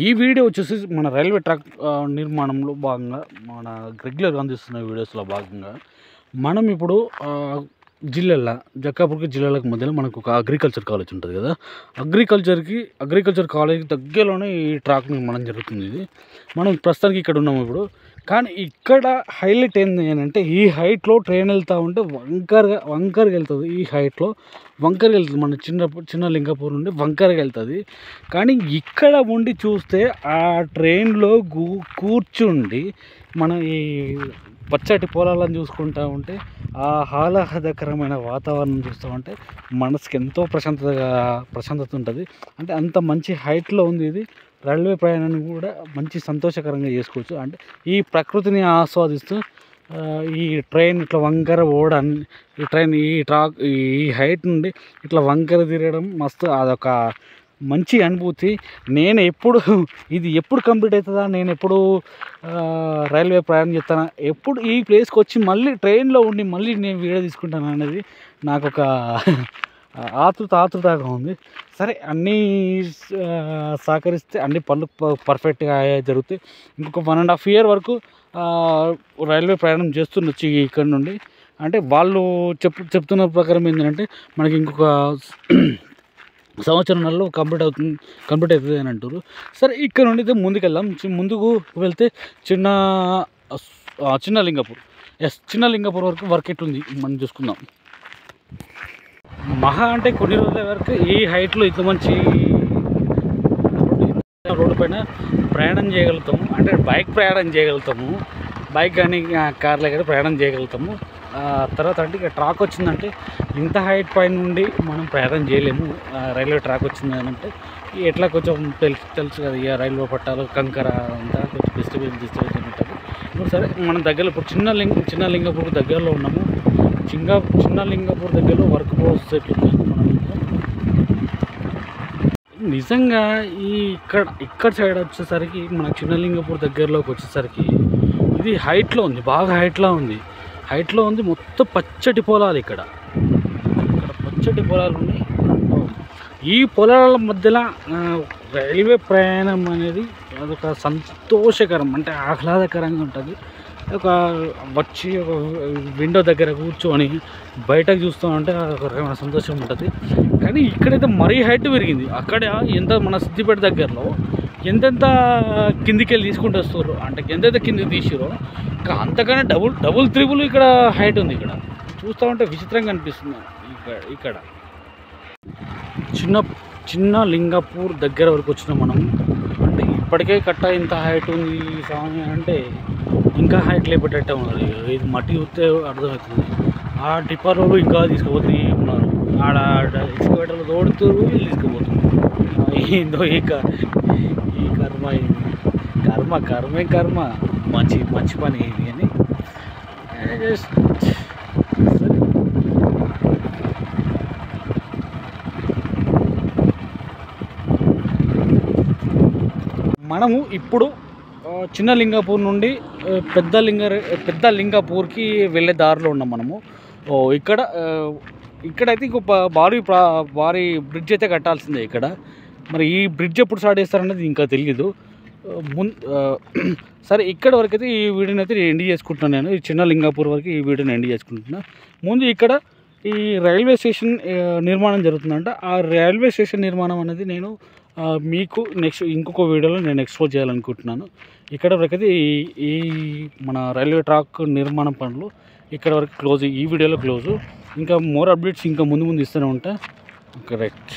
ఈ వీడియో వచ్చేసి మన రైల్వే ట్రాక్ నిర్మాణంలో భాగంగా మన రెగ్యులర్గా అందిస్తున్న వీడియోస్లో భాగంగా మనం ఇప్పుడు జిల్లాల జక్కాపూర్కి జిల్లాలకు మధ్యలో మనకు ఒక అగ్రికల్చర్ కాలేజ్ ఉంటుంది కదా. అగ్రికల్చర్ కాలేజ్ దగ్గరలోనే ఈ ట్రాక్ నిర్మాణం జరుగుతుంది. ఇది మనం ప్రస్తుతానికి ఇక్కడ ఉన్నాము ఇప్పుడు. కానీ ఇక్కడ హైలైట్ ఏంది అంటే ఈ హైట్లో ట్రైన్ వెళ్తూ ఉంటే వంకరగా వెళ్తుంది. ఈ హైట్లో వంకరగా వెళ్తుంది. మన చిన్న లింగాపూర్ నుండి వంకరగా వెళ్తుంది. కానీ ఇక్కడ ఉండి చూస్తే ఆ ట్రైన్లో కూర్చుండి మన ఈ పచ్చటి పొలాలను చూసుకుంటూ ఉంటే ఆ ఆహ్లాదకరమైన వాతావరణం చూస్తూ ఉంటే మనసుకి ఎంతో ప్రశాంతత ఉంటుంది. అంటే అంత మంచి హైట్లో ఉంది ఇది. రైల్వే ప్రయాణాన్ని కూడా మంచి సంతోషకరంగా చేసుకోవచ్చు. అంటే ఈ ప్రకృతిని ఆస్వాదిస్తూ ఈ ట్రైన్ ఇట్లా వంకర పోవడాన్ని ఈ హైట్ నుండి ఇట్లా వంకర తిరగడం మస్తు అదొక మంచి అనుభూతి. ఇది ఎప్పుడు కంప్లీట్ అవుతుందా, నేను ఎప్పుడు రైల్వే ప్రయాణం చేస్తాను, ఎప్పుడు ఈ ప్లేస్కి వచ్చి మళ్ళీ ట్రైన్లో ఉండి మళ్ళీ నేను వీడియో తీసుకుంటాను అనేది నాకు ఒక ఆతృతగా ఉంది. సరే, అన్నీ సహకరిస్తే అన్ని పనులు పర్ఫెక్ట్గా జరుగుతాయి. ఇంకొక 1.5 year వరకు రైల్వే ప్రయాణం చేస్తుండొచ్చు ఇక్కడ నుండి. అంటే వాళ్ళు చెప్తున్న ప్రకారం ఏంటంటే మనకి ఇంకొక సంవత్సరంలో కంప్లీట్ అవుతుంది అని అంటారు. సరే, ఇక్కడ నుండి ముందుకెళ్దాం. ముందుకు వెళ్తే చిన్న లింగాపూర్ వరకు వర్క్ ఎట్లుంది మనం చూసుకుందాం. మహా అంటే కొన్ని రోజుల వరకు ఈ హైట్లో ఇంత మంచి రోడ్డు పైన ప్రయాణం చేయగలుగుతాము. అంటే బైక్ ప్రయాణం చేయగలుగుతాము. బైక్ కానీ కార్లో కానీ ప్రయాణం చేయగలుగుతాము. తర్వాత అంటే ఇక ట్రాక్ వచ్చిందంటే ఇంత హైట్ పైన నుండి మనం ప్రయాణం చేయలేము. రైల్వే ట్రాక్ వచ్చింది అంటే ఎట్లా కొంచెం తెలుసు కదా, ఇక రైల్వే పట్టాలు కంకర అంతా కొంచెం డిస్టర్బెన్స్ ఉంటుంది. ఇప్పుడు సరే, మన దగ్గరలో ఇప్పుడు చిన్న లింగాపూర్ దగ్గరలో ఉన్నాము. చిన్న లింగాపూర్ దగ్గరలో వర్క్ ప్రాసెస్ ఎట్లుంది మనం నిజంగా ఇక్కడ సైడ్ వచ్చేసరికి మన చిన్న లింగాపూర్ దగ్గరలోకి వచ్చేసరికి ఇది హైట్లో ఉంది, బాగా హైట్లో ఉంది. మొత్తం పచ్చటి పొలాలు ఇక్కడ పచ్చటి పొలాలు ఉన్నాయి. ఈ పొలాల మధ్యలో రైల్వే ప్రయాణం అనేది అదొక సంతోషకరం, అంటే ఆహ్లాదకరంగా ఉంటుంది. ఒక విండో దగ్గర కూర్చొని బయటకు చూస్తూ ఉంటే ఒక రకమైన సంతోషం ఉంటుంది. కానీ ఇక్కడైతే మరీ హైట్ పెరిగింది. అక్కడ మన సిద్దిపేట దగ్గరలో ఎంతెంత కిందికి వెళ్ళి తీసుకుంటూ వస్తారు, అంటే ఎంతైతే కిందికి తీసిరో అంతకన్నా డబుల్ త్రిబుల్ ఇక్కడ హైట్ ఉంది. ఇక్కడ చూస్తూ ఉంటే విచిత్రంగా అనిపిస్తుంది. ఇక్కడ చిన్న లింగాపూర్ దగ్గర వరకు వచ్చినాం మనం. అంటే ఇప్పటికే ఇంత హైట్ ఉంది స్వామి అంటే ఇంకా హైట్ లేపేటట్టే ఉన్నది. ఇది మట్టి చూస్తే అర్థమవుతుంది. ఆ టిప్పర్ రోడ్డు ఇంకా తీసుకుపోతూ ఉన్నారు. ఆడ ఎక్స్కవేటర్లు తోడుతూ తీసుకుపోతున్నారు. ఏందో ఈ కర్మ మంచి పని ఇది అని మనము ఇప్పుడు చిన్న లింగాపూర్ నుండి పెద్ద లింగాపూర్కి వెళ్ళే దారిలో ఉన్నాం మనము. ఇక్కడైతే ఇంకో భారీ బ్రిడ్జ్ అయితే కట్టాల్సిందే ఇక్కడ. మరి ఈ బ్రిడ్జ్ ఎప్పుడు స్టార్ట్ చేస్తారనేది ఇంకా తెలియదు. సరే, ఇక్కడ వరకు అయితే ఈ వీడియోని అయితే ఎండ్ చేసుకుంటున్నాను. నేను ఈ చిన్న లింగాపూర్ వరకు ఈ వీడియోని ఎండ్ చేసుకుంటున్నా. ముందు ఇక్కడ ఈ రైల్వే స్టేషన్ నిర్మాణం జరుగుతుందంట. ఆ రైల్వే స్టేషన్ నిర్మాణం అనేది నేను మీకు ఇంకొక వీడియోలో నేను ఎక్స్ప్లోర్ చేయాలనుకుంటున్నాను. ఇక్కడ వరకు అయితే ఈ మన రైల్వే ట్రాక్ నిర్మాణం పనులు ఇక్కడ వరకు క్లోజ్. ఈ వీడియోలో క్లోజు. ఇంకా మోర్ అప్డేట్స్ ఇంకా ముందు ఇస్తూనే ఉంటా. కరెక్ట్.